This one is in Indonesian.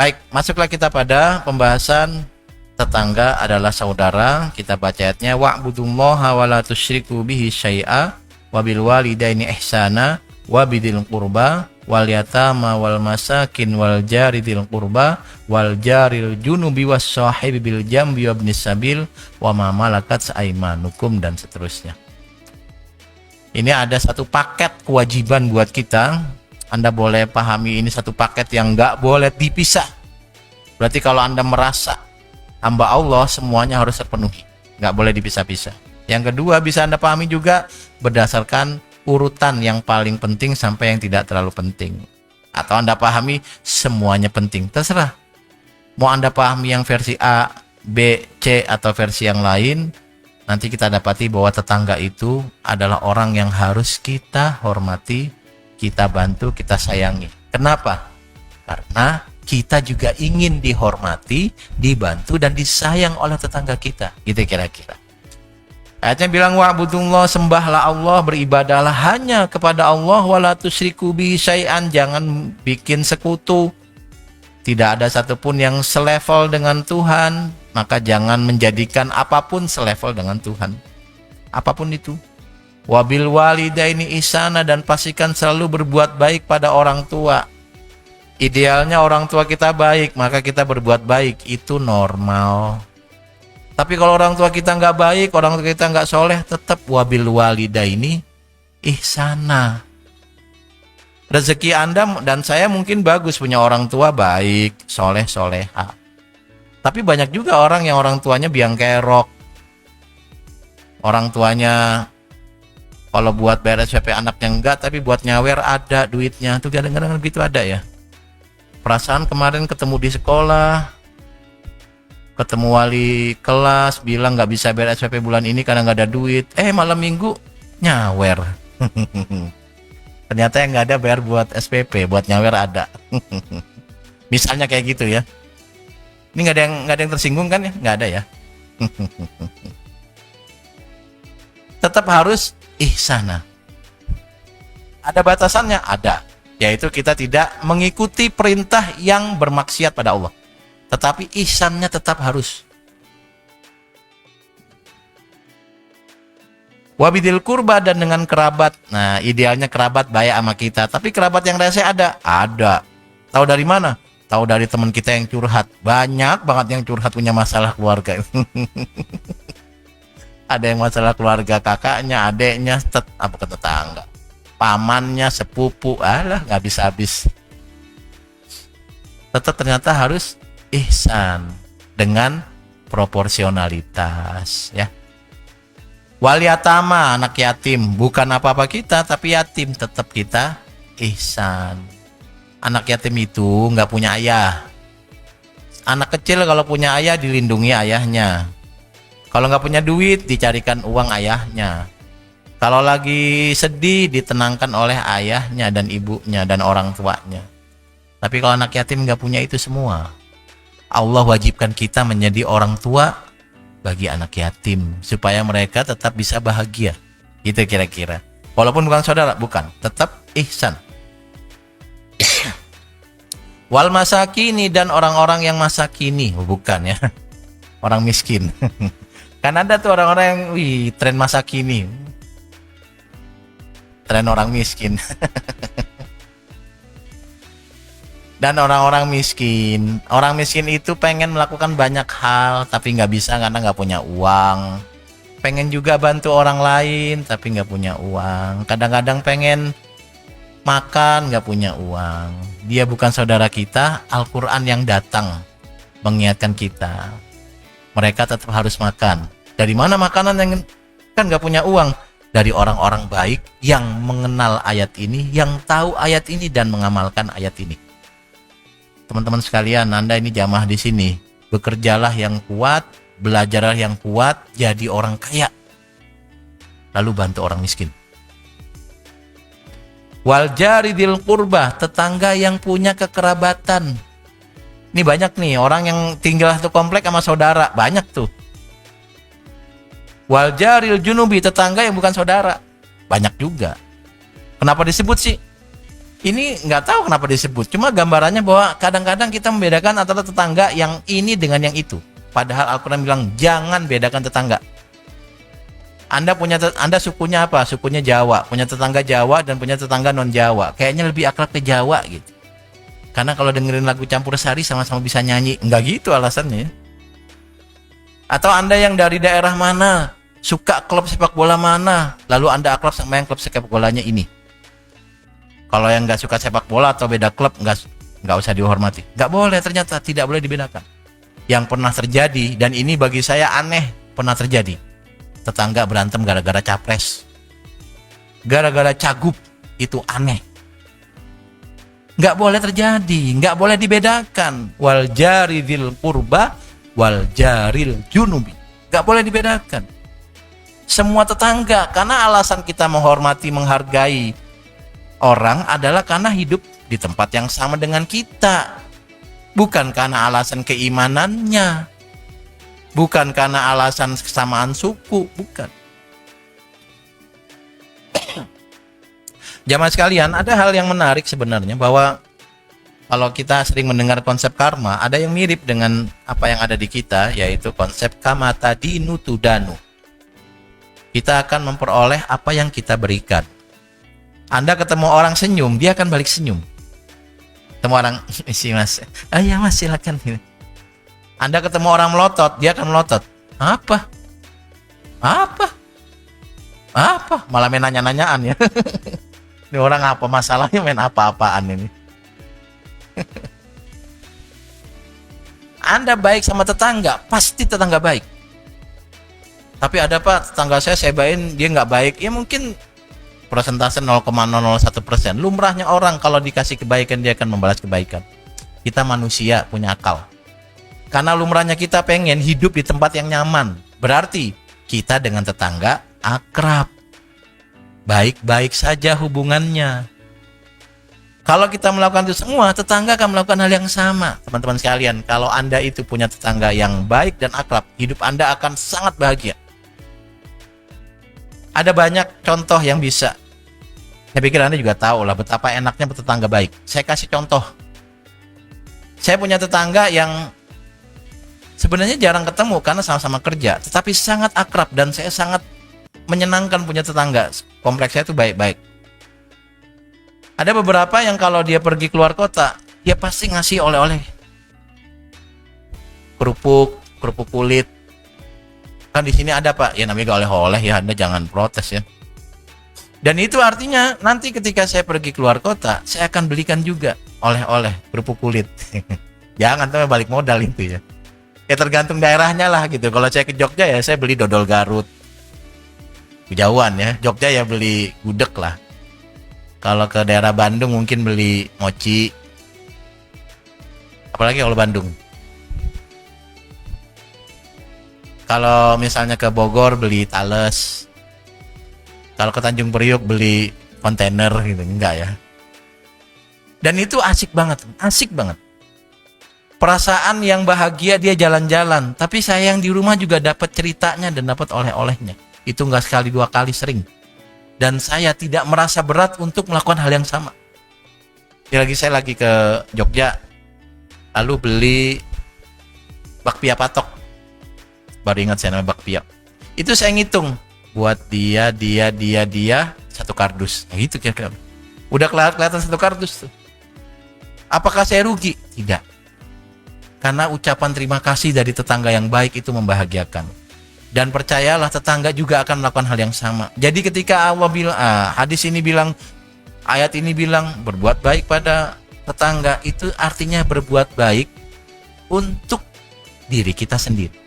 Baik, masuklah kita pada pembahasan tetangga adalah saudara. Kita baca ayatnya, wa'budullaha wa la tusyriku bihi syai'a wa bil walidaini ihsana wa bidil qurba wal yatama wal masakin wal jari dzil qurba wal jaril junubi was sahibi bil jambi wa ibnis sabil wa ma malakat aymanukum, dan seterusnya. Ini ada satu paket kewajiban buat kita. Anda boleh pahami ini satu paket yang nggak boleh dipisah. Berarti kalau Anda merasa hamba Allah, semuanya harus terpenuhi, nggak boleh dipisah-pisah. Yang kedua, bisa Anda pahami juga berdasarkan urutan yang paling penting sampai yang tidak terlalu penting. Atau Anda pahami semuanya penting, terserah. Mau Anda pahami yang versi A, B, C, atau versi yang lain, nanti kita dapati bahwa tetangga itu adalah orang yang harus kita hormati, kita bantu, kita sayangi. Kenapa? Karena kita juga ingin dihormati, dibantu, dan disayang oleh tetangga kita. Gitu kira-kira. Ayatnya bilang, wa'budullah, sembahlah Allah, beribadahlah hanya kepada Allah, wala tusyriku bihi syai'an, jangan bikin sekutu. Tidak ada satupun yang selevel dengan Tuhan, maka jangan menjadikan apapun selevel dengan Tuhan. Apapun itu. Wabil walidaini ihsana, dan pastikan selalu berbuat baik pada orang tua. Idealnya orang tua kita baik, maka kita berbuat baik, itu normal. Tapi kalau orang tua kita nggak baik, orang tua kita nggak soleh, tetap wabil walidaini ihsana. Rezeki Anda dan saya mungkin bagus, punya orang tua baik, soleh, soleha. Tapi banyak juga orang yang orang tuanya biang kerok. Orang tuanya kalau buat bayar SPP anaknya enggak, tapi buat nyawer ada duitnya. Tuh kadang-kadang gitu ada ya. Perasaan kemarin ketemu di sekolah, ketemu wali kelas, bilang nggak bisa bayar SPP bulan ini karena nggak ada duit. Malam minggu nyawer. Ternyata yang nggak ada bayar buat SPP, buat nyawer ada. Misalnya kayak gitu ya. Ini nggak ada yang tersinggung kan ya? Nggak ada ya. Tetap harus ihsana. Ada batasannya? Ada. Yaitu kita tidak mengikuti perintah yang bermaksiat pada Allah. Tetapi ihsannya tetap harus. Wabidil kurba, dan dengan kerabat. Nah, idealnya kerabat baik sama kita. Tapi kerabat yang rese ada? Ada. Tahu dari mana? Tahu dari teman kita yang curhat. Banyak banget yang curhat punya masalah keluarga. Ada yang masalah keluarga, kakaknya, adeknya, bukan tetangga, pamannya, sepupu, nggak habis-habis. Tetap ternyata harus ihsan dengan proporsionalitas, ya. Wal yatama, anak yatim, bukan apa-apa kita, tapi yatim, tetap kita ihsan. Anak yatim itu nggak punya ayah. Anak kecil kalau punya ayah dilindungi ayahnya. Kalau nggak punya duit, dicarikan uang ayahnya. Kalau lagi sedih, ditenangkan oleh ayahnya dan ibunya dan orang tuanya. Tapi kalau anak yatim nggak punya itu semua, Allah wajibkan kita menjadi orang tua bagi anak yatim, supaya mereka tetap bisa bahagia. Gitu kira-kira. Walaupun bukan saudara, bukan. Tetap ihsan. Wal masakini, dan orang-orang yang masakini. Bukan ya. Orang miskin. Kan ada tuh orang-orang yang tren masa kini, tren orang miskin. Dan orang-orang miskin itu pengen melakukan banyak hal, tapi nggak bisa karena nggak punya uang. Pengen juga bantu orang lain, tapi nggak punya uang. Kadang-kadang pengen makan, nggak punya uang. Dia bukan saudara kita. Al-Quran yang datang mengingatkan kita, mereka tetap harus makan. Dari mana makanan yang kan nggak punya uang? Dari orang-orang baik yang mengenal ayat ini, yang tahu ayat ini dan mengamalkan ayat ini. Teman-teman sekalian, Anda ini jamaah di sini, bekerjalah yang kuat, belajarlah yang kuat, jadi orang kaya, lalu bantu orang miskin. Wal jari dzil qurba, tetangga yang punya kekerabatan. Ini banyak nih orang yang tinggal satu komplek sama saudara, banyak tuh. Wal jaril junubi, tetangga yang bukan saudara, banyak juga. Kenapa disebut sih? Ini nggak tahu kenapa disebut. Cuma gambarannya bahwa kadang-kadang kita membedakan antara tetangga yang ini dengan yang itu. Padahal Al-Quran bilang jangan bedakan tetangga. Anda sukunya apa? Sukunya Jawa, punya tetangga Jawa dan punya tetangga non Jawa. Kayaknya lebih akrab ke Jawa gitu. Karena kalau dengerin lagu campur sari sama-sama bisa nyanyi. Enggak gitu alasannya. Atau Anda yang dari daerah mana, suka klub sepak bola mana, lalu Anda akrab sama yang klub sepak bolanya ini. Kalau yang nggak suka sepak bola atau beda klub, nggak usah dihormati. Nggak boleh, ternyata tidak boleh dibedakan. Yang pernah terjadi, dan ini bagi saya aneh, pernah terjadi. Tetangga berantem gara-gara capres, gara-gara cagup, itu aneh. Nggak boleh terjadi, nggak boleh dibedakan. Wal jaridil qurba, wal jaril junubi. Nggak boleh dibedakan. Semua tetangga, karena alasan kita menghormati, menghargai orang adalah karena hidup di tempat yang sama dengan kita. Bukan karena alasan keimanannya. Bukan karena alasan kesamaan suku, bukan. Jamaah sekalian, ada hal yang menarik sebenarnya bahwa kalau kita sering mendengar konsep karma, ada yang mirip dengan apa yang ada di kita, yaitu konsep kamata dinu tudanu. Kita akan memperoleh apa yang kita berikan. Anda ketemu orang senyum, dia akan balik senyum. Ketemu orang, isi mas, ya mas silakan. Anda ketemu orang melotot, dia akan melotot. Apa? Malah main nanya-nanyaan ya. Ini orang apa masalahnya, main apa-apaan ini. Anda baik sama tetangga, pasti tetangga baik. Tapi ada Pak, tetangga saya bayain dia nggak baik. Ya mungkin persentase 0,001%. Lumrahnya orang kalau dikasih kebaikan dia akan membalas kebaikan. Kita manusia punya akal. Karena lumrahnya kita pengen hidup di tempat yang nyaman. Berarti kita dengan tetangga akrab. Baik-baik saja hubungannya. Kalau kita melakukan itu semua, tetangga akan melakukan hal yang sama. Teman-teman sekalian, kalau Anda itu punya tetangga yang baik dan akrab, hidup Anda akan sangat bahagia. Ada banyak contoh yang bisa. Saya pikir Anda juga tahu lah betapa enaknya bertetangga baik. Saya kasih contoh. Saya punya tetangga yang sebenarnya jarang ketemu karena sama-sama kerja, tetapi sangat akrab dan saya sangat menyenangkan punya tetangga. Kompleks saya itu baik-baik. Ada beberapa yang kalau dia pergi keluar kota, dia pasti ngasih oleh-oleh. Kerupuk kulit. Kan di sini ada Pak, ya namanya oleh-oleh ya, Anda jangan protes ya. Dan itu artinya nanti ketika saya pergi keluar kota, saya akan belikan juga oleh-oleh kerupuk kulit. Jangan sampai balik modal itu ya. Ya tergantung daerahnya lah gitu. Kalau saya ke Jogja ya saya beli dodol Garut. Kejauhan ya, Jogja ya beli gudeg lah. Kalau ke daerah Bandung mungkin beli mochi. Apalagi kalau Bandung. Kalau misalnya ke Bogor beli Tales. Kalau ke Tanjung Priok beli kontainer gitu, enggak ya. Dan itu asik banget. Perasaan yang bahagia dia jalan-jalan, tapi saya yang di rumah juga dapat ceritanya dan dapat oleh-olehnya. Itu enggak sekali dua kali, sering. Dan saya tidak merasa berat untuk melakukan hal yang sama. Saya lagi ke Jogja, lalu beli bakpia patok. Baru ingat saya namanya bakpia. Itu saya ngitung. Buat dia satu kardus. Nah, gitu kira-kira. Udah kelihatan satu kardus tuh. Apakah saya rugi? Tidak. Karena ucapan terima kasih dari tetangga yang baik itu membahagiakan. Dan percayalah tetangga juga akan melakukan hal yang sama. Jadi ketika Allah bilang, hadis ini bilang, ayat ini bilang berbuat baik pada tetangga, itu artinya berbuat baik untuk diri kita sendiri.